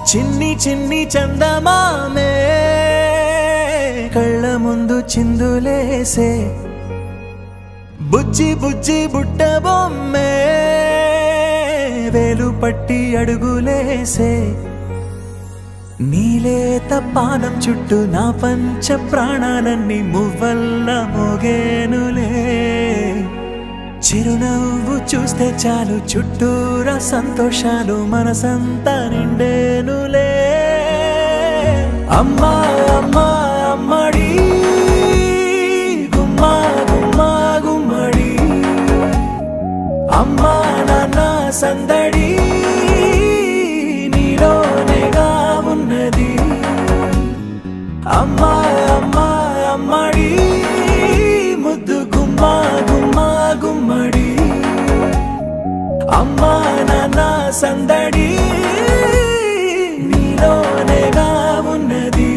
చిన్ని చిన్ని చందమామే కళ్ళ ముందు చిందులేసే బుజ్జి బుజ్జి బుట్ట బొమ్మే వేలు పట్టి అడుగులేసే నీలేత పానం చుట్టూ నా పంచ ప్రాణాలన్నీ మువ్వల్ల మోగేనులే చిరునవ్వు చూస్తే చాలు చుట్టూరా సంతోషాలు మనసంతా నిండేనులే అమ్మా అమ్మా అమ్మడి గుమ్మా గుమ్మా గుమ్మడి అమ్మా నాన్న సందడి నీలోనేగా ఉన్నది అమ్మా అమ్మా అమ్మడి ముద్దు గుమ్మా గుమ్మా గుమ్మడి అమ్మా నాన్న సందడి నీలోనేగా ఉన్నది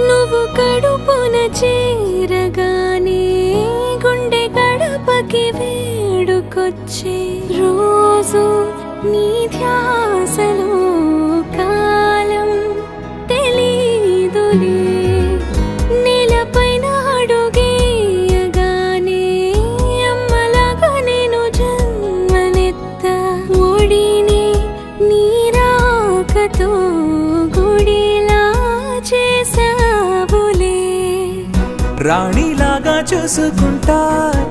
నువ్వు కడుపున చేరగానే గుండె గడపకి వేడుకొచ్చే రోజు నీ ధ్యాసలో కాలం తెలీదులే నేలపైన అడుగేయగానే అమ్మలాగా నేను జన్మనెత్త ఒడిని నీ రాకతో గుడిలా చేసావులే రాణిలాగా చూసుకుంటా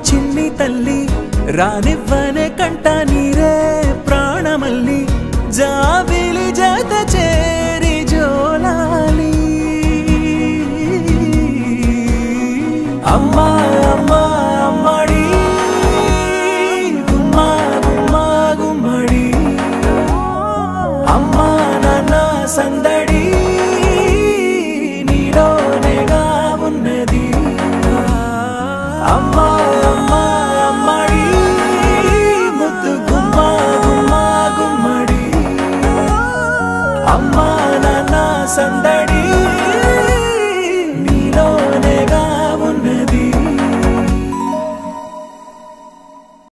చిన్ని తల్లి రానివ్వనే కంట